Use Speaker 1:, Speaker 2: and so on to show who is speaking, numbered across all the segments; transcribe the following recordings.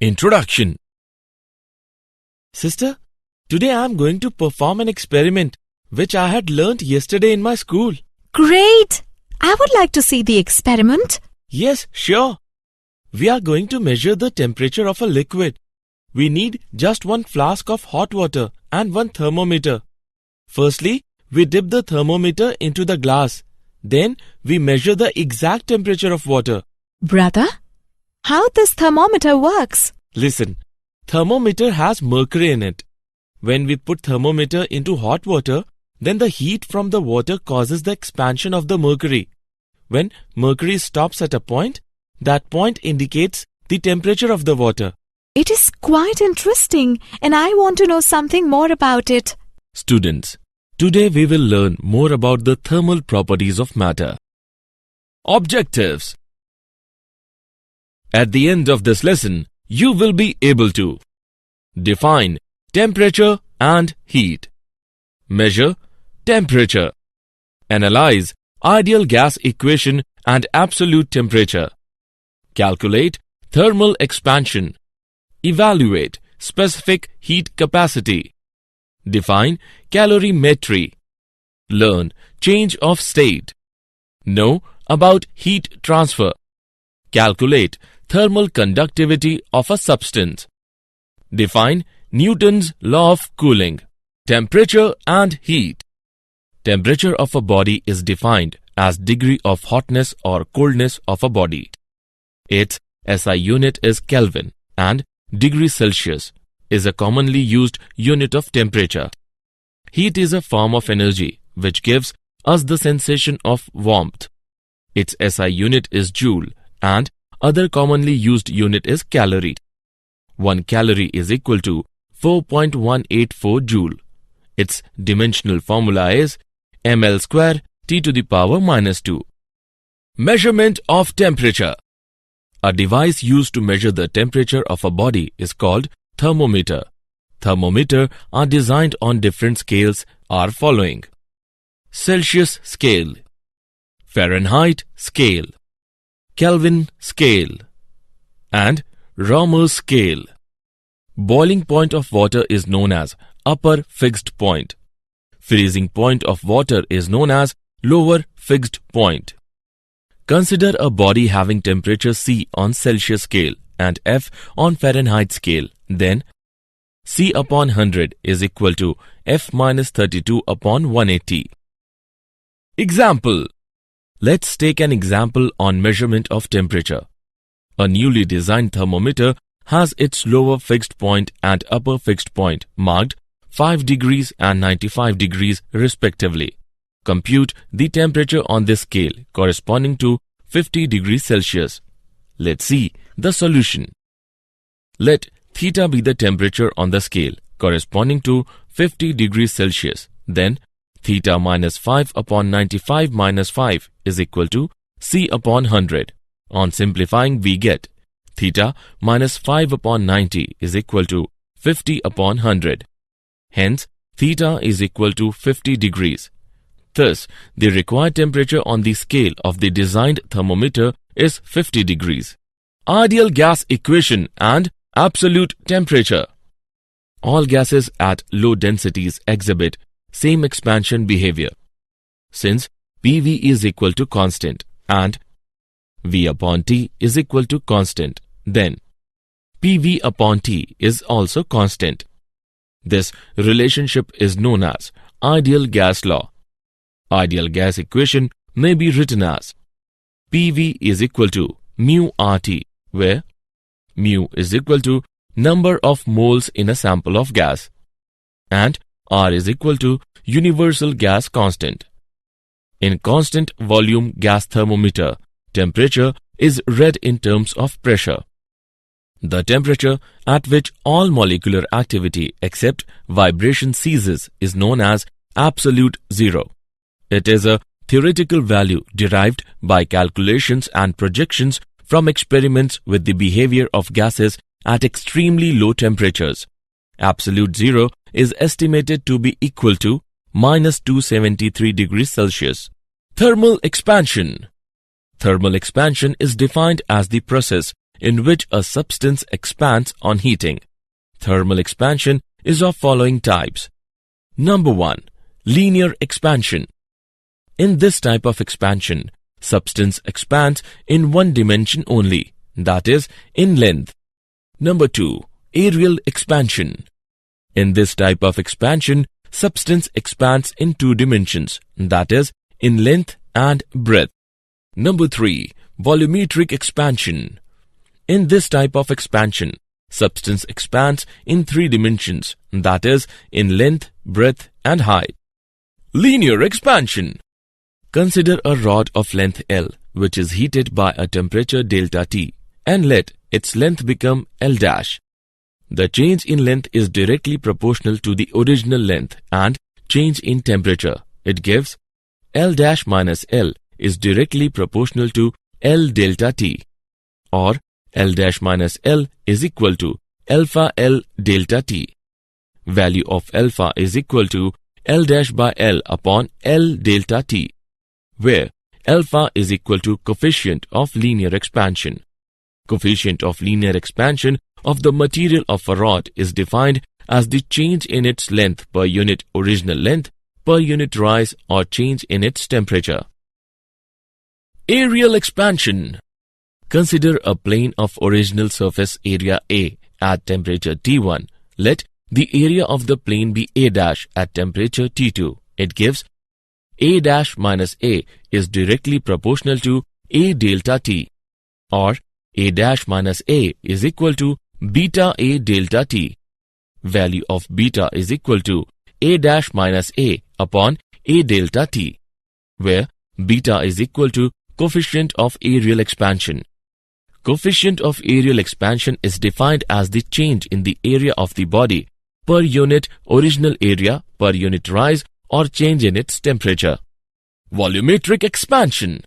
Speaker 1: Introduction. Sister, today I am going to perform an experiment which I had learnt yesterday in my school.
Speaker 2: Great! I would like to see the experiment.
Speaker 1: Yes, sure. We are going to measure the temperature of a liquid. We need just one flask of hot water and one thermometer. Firstly, we dip the thermometer into the glass. Then we measure the exact temperature of water.
Speaker 2: Brother, how this thermometer works?
Speaker 1: Listen, thermometer has mercury in it. When we put thermometer into hot water, then the heat from the water causes the expansion of the mercury. When mercury stops at a point, that point indicates the temperature of the water.
Speaker 2: It is quite interesting and I want to know something more about it.
Speaker 1: Students, today we will learn more about the thermal properties of matter. Objectives. At the end of this lesson, you will be able to define temperature and heat, measure temperature, analyze ideal gas equation and absolute temperature, calculate thermal expansion, evaluate specific heat capacity, define calorimetry, learn change of state, know about heat transfer, calculate thermal conductivity of a substance, define Newton's law of cooling, temperature and heat. Temperature of a body is defined as degree of hotness or coldness of a body. Its SI unit is Kelvin and degree Celsius is a commonly used unit of temperature. Heat is a form of energy which gives us the sensation of warmth. Its SI unit is joule and other commonly used unit is calorie. 1 calorie is equal to 4.184 joule. Its dimensional formula is ml square T to the power minus 2. Measurement of temperature. A device used to measure the temperature of a body is called thermometer. Thermometers are designed on different scales are following: Celsius scale, Fahrenheit scale, Kelvin scale, and Ramer's scale. Boiling point of water is known as upper fixed point. Freezing point of water is known as lower fixed point. Consider a body having temperature C on Celsius scale and F on Fahrenheit scale. Then C upon 100 is equal to F minus 32 upon 180. Example. Let's take an example on measurement of temperature. A newly designed thermometer has its lower fixed point and upper fixed point marked 5 degrees and 95 degrees respectively. Compute the temperature on this scale corresponding to 50 degrees Celsius. Let's see the solution. Let theta be the temperature on the scale corresponding to 50 degrees Celsius. Then theta minus 5 upon 95 minus 5 is equal to C upon 100. On simplifying, we get theta minus 5 upon 90 is equal to 50 upon 100. Hence, theta is equal to 50 degrees. Thus, the required temperature on the scale of the designed thermometer is 50 degrees. Ideal gas equation and absolute temperature. All gases at low densities exhibit same expansion behavior. Since PV is equal to constant and V upon T is equal to constant, then PV upon T is also constant. This relationship is known as ideal gas law. Ideal gas equation may be written as PV is equal to mu RT, where mu is equal to number of moles in a sample of gas and R is equal to universal gas constant. In constant volume gas thermometer, temperature is read in terms of pressure. The temperature at which all molecular activity except vibration ceases is known as absolute zero. It is a theoretical value derived by calculations and projections from experiments with the behavior of gases at extremely low temperatures. Absolute zero is estimated to be equal to minus 273 degrees Celsius. Thermal expansion. Thermal expansion is defined as the process in which a substance expands on heating. Thermal expansion is of following types. Number 1. Linear expansion. In this type of expansion, substance expands in one dimension only, that is, in length. Number 2. Aerial expansion. In this type of expansion, substance expands in two dimensions, that is, in length and breadth. Number 3. Volumetric expansion. In this type of expansion, substance expands in three dimensions, that is, in length, breadth and height. Linear expansion. Consider a rod of length L, which is heated by a temperature delta T, and let its length become L dash. The change in length is directly proportional to the original length and change in temperature. It gives L dash minus L is directly proportional to L delta T, or L dash minus L is equal to alpha L delta T. Value of alpha is equal to L dash by L upon L delta T, where alpha is equal to coefficient of linear expansion. Coefficient of linear expansion of the material of a rod is defined as the change in its length per unit original length per unit rise or change in its temperature. Aerial expansion. Consider a plane of original surface area A at temperature T1. Let the area of the plane be A dash at temperature T2. It gives A dash minus A is directly proportional to A delta T, or A dash minus A is equal to beta A delta T. Value of beta is equal to A dash minus A upon A delta T, where beta is equal to coefficient of aerial expansion. Coefficient of aerial expansion is defined as the change in the area of the body per unit original area per unit rise or change in its temperature. Volumetric expansion.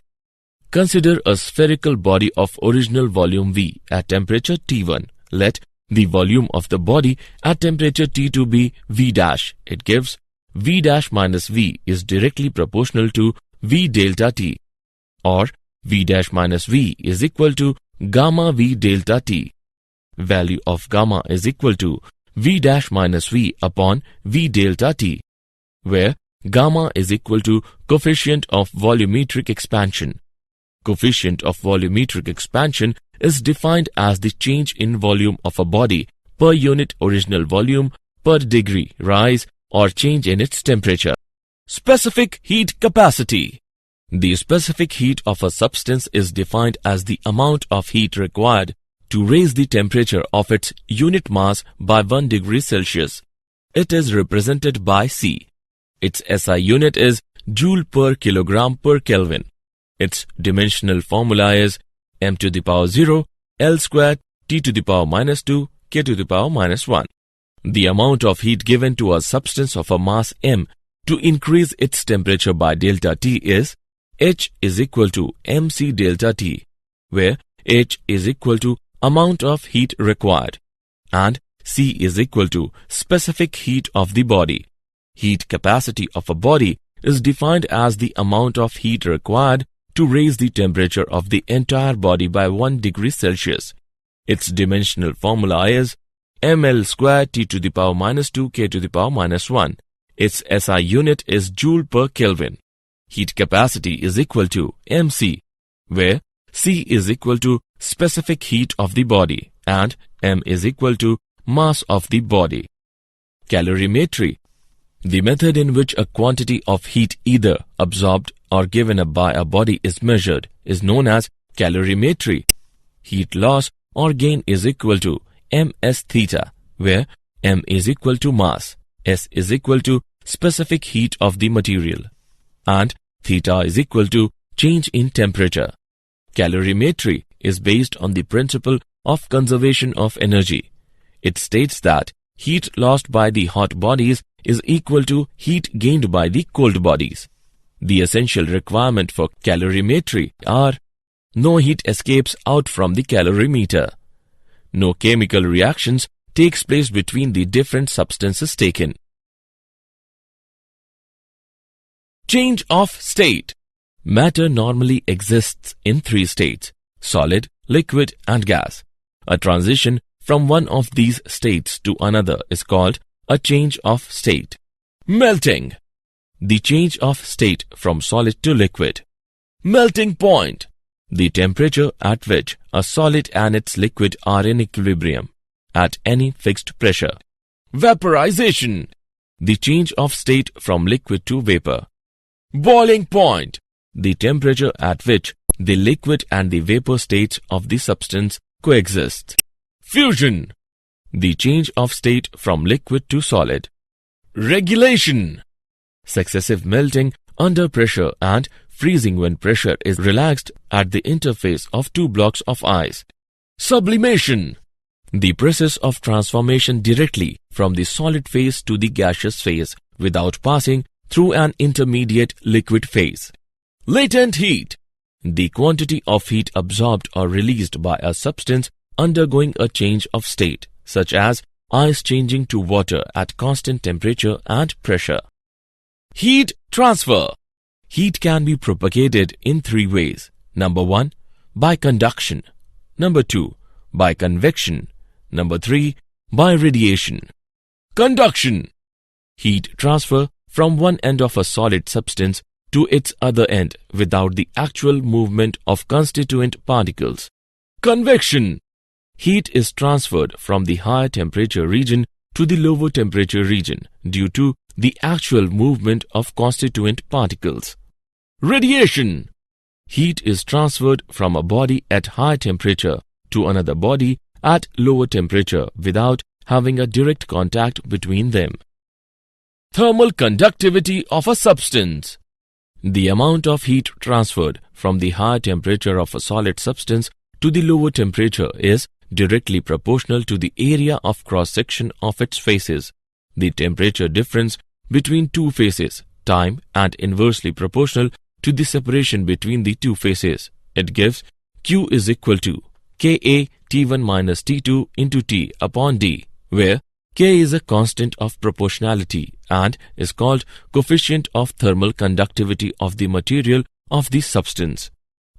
Speaker 1: Consider a spherical body of original volume V at temperature T1. Let the volume of the body at temperature T2 be V dash. It gives V dash minus V is directly proportional to V delta T, or V dash minus V is equal to gamma V delta T. Value of gamma is equal to V dash minus V upon V delta T, where gamma is equal to coefficient of volumetric expansion. Coefficient of volumetric expansion is defined as the change in volume of a body per unit original volume per degree rise or change in its temperature. Specific heat capacity. The specific heat of a substance is defined as the amount of heat required to raise the temperature of its unit mass by 1 degree Celsius. It is represented by C. Its SI unit is joule per kilogram per Kelvin. Its dimensional formula is m to the power 0, L squared, T to the power minus 2, K to the power minus 1. The amount of heat given to a substance of a mass m to increase its temperature by delta T is H is equal to mc delta T, where H is equal to amount of heat required and C is equal to specific heat of the body. Heat capacity of a body is defined as the amount of heat required to raise the temperature of the entire body by 1 degree Celsius. Its dimensional formula is ml squared T to the power minus 2 K to the power minus 1. Its SI unit is joule per Kelvin. Heat capacity is equal to mc, where C is equal to specific heat of the body and m is equal to mass of the body. Calorimetry. The method in which a quantity of heat either absorbed or given up by a body is measured is known as calorimetry. Heat loss or gain is equal to ms theta, where m is equal to mass, s is equal to specific heat of the material, and theta is equal to change in temperature. Calorimetry is based on the principle of conservation of energy. It states that heat lost by the hot bodies is equal to heat gained by the cold bodies. The essential requirement for calorimetry are: no heat escapes out from the calorimeter, no chemical reactions takes place between the different substances taken. Change of state. Matter normally exists in 3 states: solid, liquid and gas. A transition from one of these states to another is called a change of state. Melting. The change of state from solid to liquid. Melting point. The temperature at which a solid and its liquid are in equilibrium at any fixed pressure. Vaporization. The change of state from liquid to vapor. Boiling point. The temperature at which the liquid and the vapor states of the substance coexist. Fusion. The change of state from liquid to solid. Regulation. Successive melting under pressure and freezing when pressure is relaxed at the interface of two blocks of ice. Sublimation. The process of transformation directly from the solid phase to the gaseous phase without passing through an intermediate liquid phase. Latent heat. The quantity of heat absorbed or released by a substance undergoing a change of state, such as ice changing to water at constant temperature and pressure. Heat transfer. Heat can be propagated in three ways. Number 1, by conduction. Number 2, by convection. Number 3, by radiation. Conduction. Heat transfer from one end of a solid substance to its other end without the actual movement of constituent particles. Convection. Heat is transferred from the higher temperature region to the lower temperature region due to the actual movement of constituent particles. Radiation. Heat is transferred from a body at high temperature to another body at lower temperature without having a direct contact between them. Thermal conductivity of a substance. The amount of heat transferred from the higher temperature of a solid substance to the lower temperature is directly proportional to the area of cross-section of its faces. The temperature difference between two faces, time, and inversely proportional to the separation between the two faces. It gives Q is equal to Ka T1 minus T2 into T upon D, where K is a constant of proportionality and is called coefficient of thermal conductivity of the material of the substance.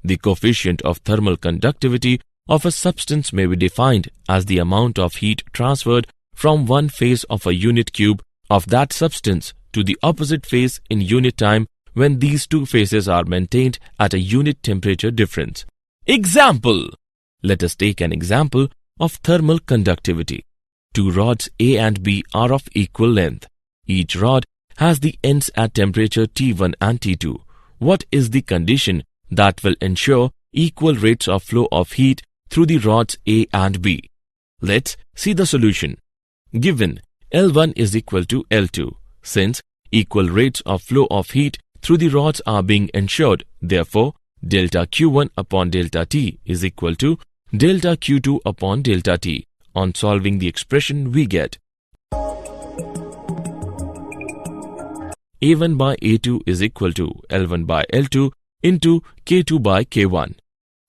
Speaker 1: The coefficient of thermal conductivity of a substance may be defined as the amount of heat transferred from one phase of a unit cube of that substance to the opposite phase in unit time when these two phases are maintained at a unit temperature difference. Example. Let us take an example of thermal conductivity. Two rods A and B are of equal length. Each rod has the ends at temperature T1 and T2. What is the condition that will ensure equal rates of flow of heat through the rods A and B? Let's see the solution. Given L1 is equal to L2, since equal rates of flow of heat through the rods are being ensured, therefore delta Q1 upon delta T is equal to delta Q2 upon delta T. On solving the expression, we get A1 by A2 is equal to L1 by L2 into K2 by K1.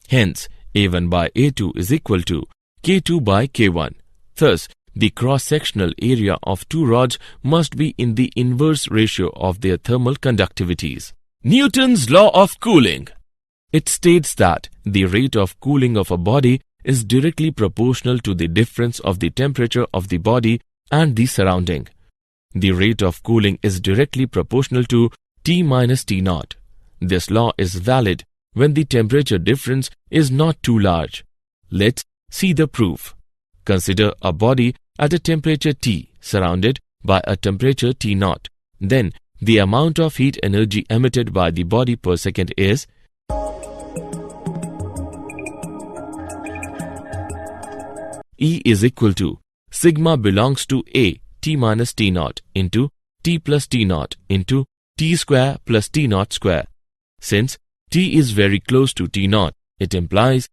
Speaker 1: Hence, A1 by A2 is equal to K2 by K1. Thus, the cross-sectional area of two rods must be in the inverse ratio of their thermal conductivities. Newton's law of cooling. It states that the rate of cooling of a body is directly proportional to the difference of the temperature of the body and the surrounding. The rate of cooling is directly proportional to T minus T naught. This law is valid when the temperature difference is not too large. Let's see the proof. Consider a body at a temperature T surrounded by a temperature T naught. Then the amount of heat energy emitted by the body per second is E is equal to sigma belongs to A T minus T naught into T plus T naught into T square plus T naught square. Since T is very close to T naught, it implies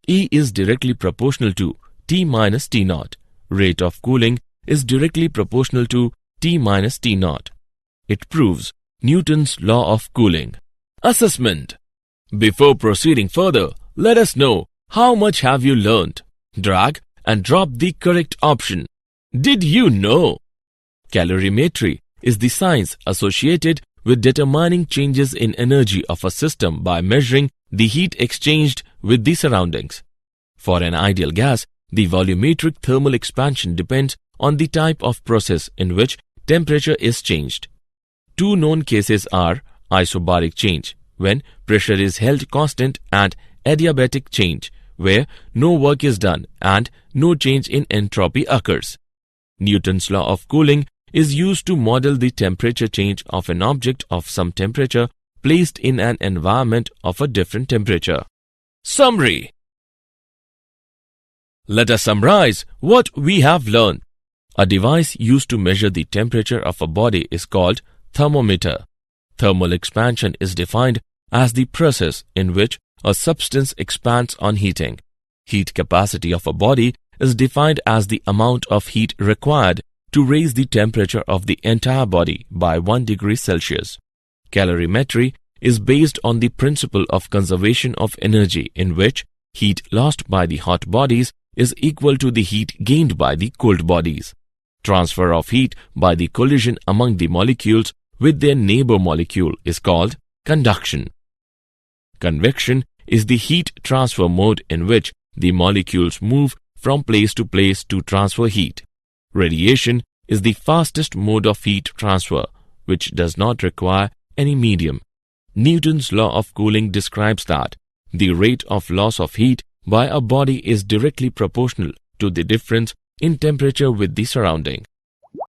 Speaker 1: E is directly proportional to T minus T naught. Rate of cooling is directly proportional to T minus T naught. It proves Newton's law of cooling. Assessment. Before proceeding further, let us know how much have you learnt. Drag and drop the correct option. Did you know? Calorimetry is the science associated with determining changes in energy of a system by measuring the heat exchanged with the surroundings. For an ideal gas, the volumetric thermal expansion depends on the type of process in which temperature is changed. Two known cases are isobaric change, when pressure is held constant, and adiabatic change, where no work is done and no change in entropy occurs. Newton's law of cooling is used to model the temperature change of an object of some temperature placed in an environment of a different temperature. Summary. Let us summarize what we have learned. A device used to measure the temperature of a body is called thermometer. Thermal expansion is defined as the process in which a substance expands on heating. Heat capacity of a body is defined as the amount of heat required to raise the temperature of the entire body by 1 degree Celsius. Calorimetry is based on the principle of conservation of energy, in which heat lost by the hot bodies is equal to the heat gained by the cold bodies. Transfer of heat by the collision among the molecules with their neighbor molecule is called conduction. Convection is the heat transfer mode in which the molecules move from place to transfer heat. Radiation is the fastest mode of heat transfer, which does not require any medium. Newton's law of cooling describes that the rate of loss of heat by a body is directly proportional to the difference in temperature with the surrounding.